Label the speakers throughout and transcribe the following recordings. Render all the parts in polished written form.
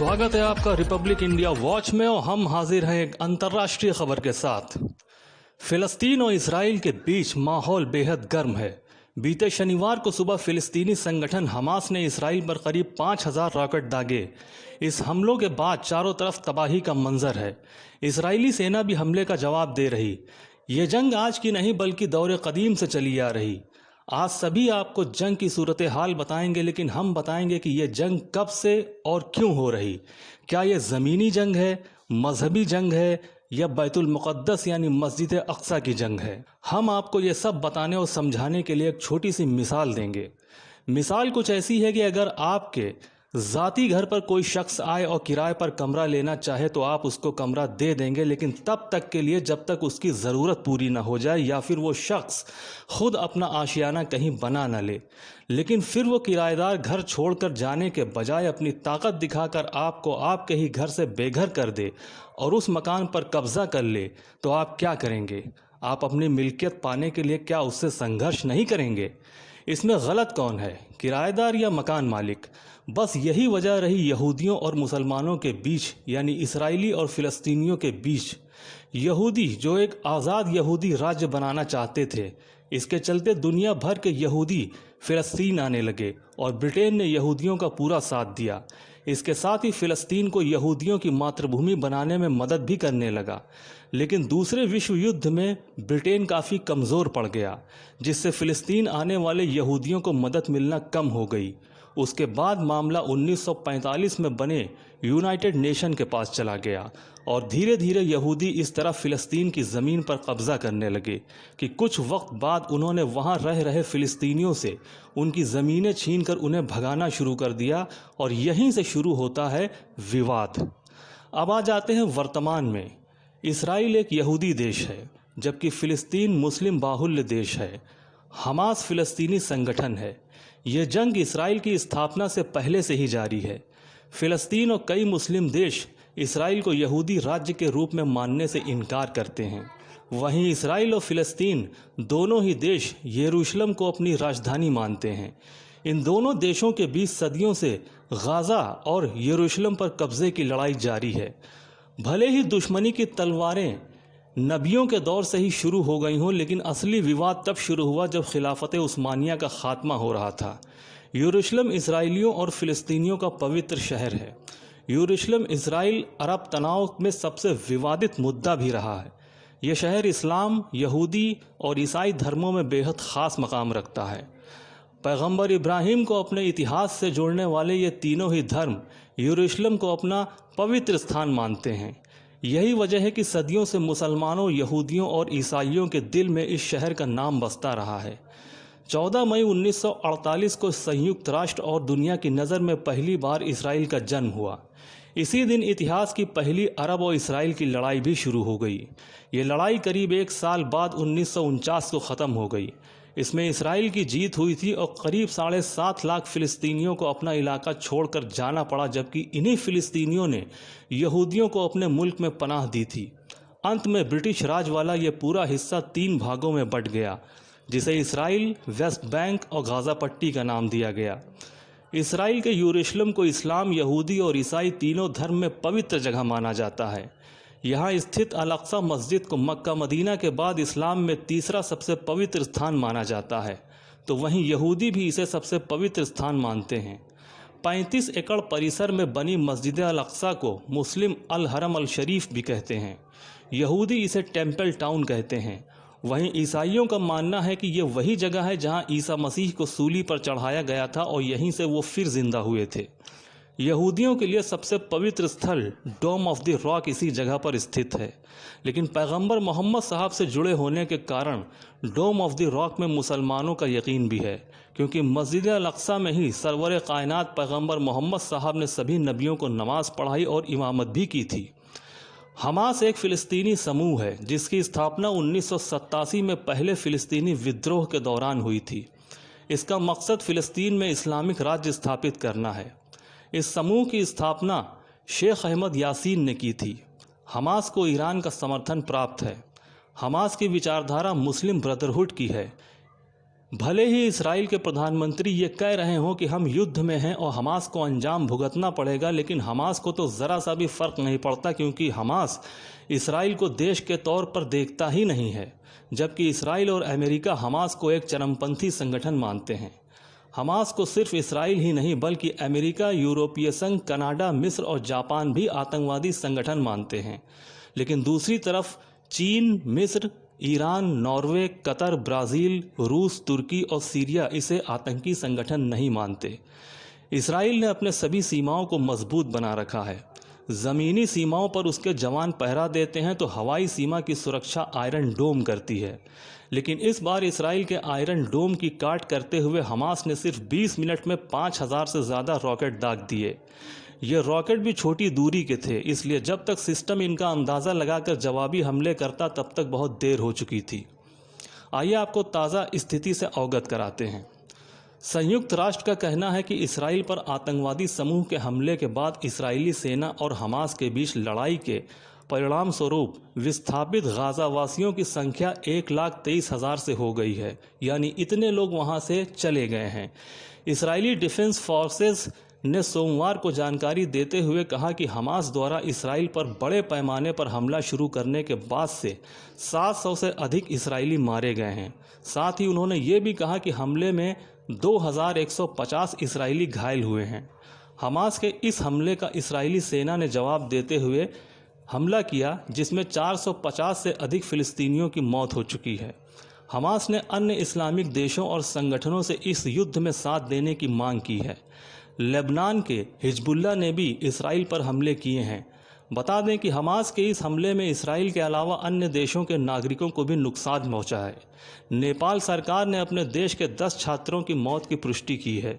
Speaker 1: स्वागत है आपका रिपब्लिक इंडिया वॉच में और हम हाजिर हैं एक अंतर्राष्ट्रीय खबर के साथ। फिलिस्तीन और इसराइल के बीच माहौल बेहद गर्म है। बीते शनिवार को सुबह फिलिस्तीनी संगठन हमास ने इसराइल पर करीब 5,000 रॉकेट दागे। इस हमलों के बाद चारों तरफ तबाही का मंजर है। इसराइली सेना भी हमले का जवाब दे रही। ये जंग आज की नहीं बल्कि दौर कदीम से चली आ रही। आज सभी आपको जंग की सूरत हाल बताएंगे, लेकिन हम बताएंगे कि यह जंग कब से और क्यों हो रही। क्या यह ज़मीनी जंग है, मजहबी जंग है या बैतुल मुक़द्दस यानी मस्जिद अक्सा की जंग है। हम आपको ये सब बताने और समझाने के लिए एक छोटी सी मिसाल देंगे। मिसाल कुछ ऐसी है कि अगर आपके ज़ाती घर पर कोई शख्स आए और किराए पर कमरा लेना चाहे तो आप उसको कमरा दे देंगे, लेकिन तब तक के लिए जब तक उसकी ज़रूरत पूरी ना हो जाए या फिर वो शख्स खुद अपना आशियाना कहीं बना ना ले। लेकिन फिर वो किराएदार घर छोड़कर जाने के बजाय अपनी ताकत दिखाकर आपको आपके ही घर से बेघर कर दे और उस मकान पर कब्ज़ा कर ले, तो आप क्या करेंगे? आप अपनी मिल्कियत पाने के लिए क्या उससे संघर्ष नहीं करेंगे? इसमें गलत कौन है, किराएदार या मकान मालिक? बस यही वजह रही यहूदियों और मुसलमानों के बीच यानी इसराइली और फ़िलिस्तीनियों के बीच। यहूदी जो एक आज़ाद यहूदी राज्य बनाना चाहते थे, इसके चलते दुनिया भर के यहूदी फ़िलिस्तीन आने लगे और ब्रिटेन ने यहूदियों का पूरा साथ दिया। इसके साथ ही फ़िलिस्तीन को यहूदियों की मातृभूमि बनाने में मदद भी करने लगा। लेकिन दूसरे विश्व युद्ध में ब्रिटेन काफ़ी कमज़ोर पड़ गया, जिससे फ़िलिस्तीन आने वाले यहूदियों को मदद मिलना कम हो गई। उसके बाद मामला 1945 में बने यूनाइटेड नेशन के पास चला गया और धीरे धीरे यहूदी इस तरह फ़िलिस्तीन की ज़मीन पर कब्ज़ा करने लगे कि कुछ वक्त बाद उन्होंने वहाँ रह रहे फ़िलिस्तीनियों से उनकी ज़मीनें छीनकर उन्हें भगाना शुरू कर दिया और यहीं से शुरू होता है विवाद। अब आ जाते हैं वर्तमान में। इसराइल एक यहूदी देश है, जबकि फ़िलिस्तीन मुस्लिम बाहुल्य देश है। हमास फ़िलिस्तीनी संगठन है। ये जंग इसराइल की स्थापना से पहले से ही जारी है। फ़िलिस्तीन और कई मुस्लिम देश इसराइल को यहूदी राज्य के रूप में मानने से इनकार करते हैं। वहीं इसराइल और फ़िलिस्तीन दोनों ही देश यरूशलेम को अपनी राजधानी मानते हैं। इन दोनों देशों के बीच सदियों से गाज़ा और यरूशलेम पर कब्ज़े की लड़ाई जारी है। भले ही दुश्मनी की तलवारें नबियों के दौर से ही शुरू हो गई हों, लेकिन असली विवाद तब शुरू हुआ जब खिलाफत उस्मानिया का खात्मा हो रहा था। यरूशलेम इसराइलियों और फ़िलिस्तीनियों का पवित्र शहर है। यरूशलेम इसराइल अरब तनाव में सबसे विवादित मुद्दा भी रहा है। यह शहर इस्लाम, यहूदी और ईसाई धर्मों में बेहद ख़ास मकाम रखता है। पैगंबर इब्राहिम को अपने इतिहास से जोड़ने वाले ये तीनों ही धर्म यरूशलेम को अपना पवित्र स्थान मानते हैं। यही वजह है कि सदियों से मुसलमानों, यहूदियों और ईसाइयों के दिल में इस शहर का नाम बसता रहा है। 14 मई 1948 को संयुक्त राष्ट्र और दुनिया की नज़र में पहली बार इसराइल का जन्म हुआ। इसी दिन इतिहास की पहली अरब और इसराइल की लड़ाई भी शुरू हो गई। ये लड़ाई करीब एक साल बाद 1949 को ख़त्म हो गई। इसमें इसराइल की जीत हुई थी और करीब 7.5 लाख फ़िलिस्तीनियों को अपना इलाका छोड़कर जाना पड़ा, जबकि इन्हीं फ़िलिस्तीनियों ने यहूदियों को अपने मुल्क में पनाह दी थी। अंत में ब्रिटिश राज वाला ये पूरा हिस्सा 3 भागों में बंट गया, जिसे इसराइल, वेस्ट बैंक और गाज़ा पट्टी का नाम दिया गया। इसराइल के यरूशलेम को इस्लाम, यहूदी और ईसाई तीनों धर्म में पवित्र जगह माना जाता है। यहाँ स्थित अल अक्सा मस्जिद को मक्का मदीना के बाद इस्लाम में तीसरा सबसे पवित्र स्थान माना जाता है, तो वहीं यहूदी भी इसे सबसे पवित्र स्थान मानते हैं। 35 एकड़ परिसर में बनी मस्जिद अल अक्सा को मुस्लिम अल हरम अल शरीफ भी कहते हैं। यहूदी इसे टेम्पल टाउन कहते हैं। वहीं ईसाइयों का मानना है कि ये वही जगह है जहाँ ईसा मसीह को सूली पर चढ़ाया गया था और यहीं से वो फिर जिंदा हुए थे। यहूदियों के लिए सबसे पवित्र स्थल डोम ऑफ द रॉक इसी जगह पर स्थित है, लेकिन पैगंबर मोहम्मद साहब से जुड़े होने के कारण डोम ऑफ द रॉक में मुसलमानों का यकीन भी है, क्योंकि मस्जिद अल अक्सा में ही सरवर कायनात पैगंबर मोहम्मद साहब ने सभी नबियों को नमाज पढ़ाई और इमामत भी की थी। हमास एक फ़िलिस्तीनी समूह है जिसकी स्थापना 1987 में पहले फ़िलिस्तीनी विद्रोह के दौरान हुई थी। इसका मकसद फ़िलिस्तीन में इस्लामिक राज्य स्थापित करना है। इस समूह की स्थापना शेख अहमद यासीन ने की थी। हमास को ईरान का समर्थन प्राप्त है। हमास की विचारधारा मुस्लिम ब्रदरहुड की है। भले ही इसराइल के प्रधानमंत्री ये कह रहे हों कि हम युद्ध में हैं और हमास को अंजाम भुगतना पड़ेगा, लेकिन हमास को तो ज़रा सा भी फ़र्क नहीं पड़ता, क्योंकि हमास इसराइल को देश के तौर पर देखता ही नहीं है। जबकि इसराइल और अमेरिका हमास को एक चरमपंथी संगठन मानते हैं। हमास को सिर्फ इसराइल ही नहीं बल्कि अमेरिका, यूरोपीय संघ, कनाडा, मिस्र और जापान भी आतंकवादी संगठन मानते हैं। लेकिन दूसरी तरफ चीन, मिस्र, ईरान, नॉर्वे, कतर, ब्राज़ील, रूस, तुर्की और सीरिया इसे आतंकी संगठन नहीं मानते। इसराइल ने अपने सभी सीमाओं को मजबूत बना रखा है। ज़मीनी सीमाओं पर उसके जवान पहरा देते हैं तो हवाई सीमा की सुरक्षा आयरन डोम करती है। लेकिन इस बार इसराइल के आयरन डोम की काट करते हुए हमास ने सिर्फ 20 मिनट में 5000 से ज़्यादा रॉकेट दाग दिए। ये रॉकेट भी छोटी दूरी के थे, इसलिए जब तक सिस्टम इनका अंदाज़ा लगाकर जवाबी हमले करता तब तक बहुत देर हो चुकी थी। आइए आपको ताज़ा स्थिति से अवगत कराते हैं। संयुक्त राष्ट्र का कहना है कि इसराइल पर आतंकवादी समूह के हमले के बाद इस्राएली सेना और हमास के बीच लड़ाई के परिणाम स्वरूप विस्थापित गाज़ावासियों की संख्या 1,23,000 से हो गई है, यानी इतने लोग वहां से चले गए हैं। इस्राएली डिफेंस फोर्सेस ने सोमवार को जानकारी देते हुए कहा कि हमास द्वारा इसराइल पर बड़े पैमाने पर हमला शुरू करने के बाद से 700 से अधिक इसराइली मारे गए हैं। साथ ही उन्होंने ये भी कहा कि हमले में 2150 इसराइली घायल हुए हैं। हमास के इस हमले का इसराइली सेना ने जवाब देते हुए हमला किया, जिसमें 450 से अधिक फिलिस्तीनियों की मौत हो चुकी है। हमास ने अन्य इस्लामिक देशों और संगठनों से इस युद्ध में साथ देने की मांग की है। लेबनान के हिजबुल्लाह ने भी इसराइल पर हमले किए हैं। बता दें कि हमास के इस हमले में इसराइल के अलावा अन्य देशों के नागरिकों को भी नुकसान पहुंचा है। नेपाल सरकार ने अपने देश के 10 छात्रों की मौत की पुष्टि की है।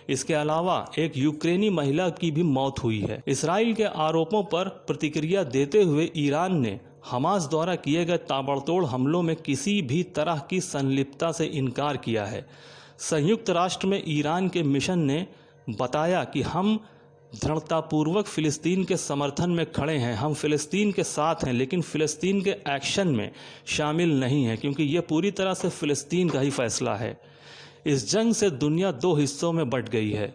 Speaker 1: इसके अलावा एक यूक्रेनी महिला की भी मौत हुई है। इसराइल के आरोपों पर प्रतिक्रिया देते हुए ईरान ने हमास द्वारा किए गए ताबड़तोड़ हमलों में किसी भी तरह की संलिप्तता से इनकार किया है। संयुक्त राष्ट्र में ईरान के मिशन ने बताया कि हम दृढ़तापूर्वक फ़िलिस्तीन के समर्थन में खड़े हैं, हम फ़िलिस्तीन के साथ हैं, लेकिन फ़िलिस्तीन के एक्शन में शामिल नहीं हैं, क्योंकि ये पूरी तरह से फ़िलिस्तीन का ही फैसला है। इस जंग से दुनिया 2 हिस्सों में बंट गई है।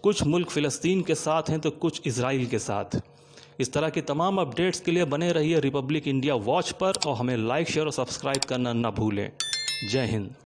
Speaker 1: कुछ मुल्क फ़िलिस्तीन के साथ हैं तो कुछ इजराइल के साथ। इस तरह की तमाम अपडेट्स के लिए बने रहिए रिपब्लिक इंडिया वॉच पर और हमें लाइक, शेयर और सब्सक्राइब करना न भूलें। जय हिंद।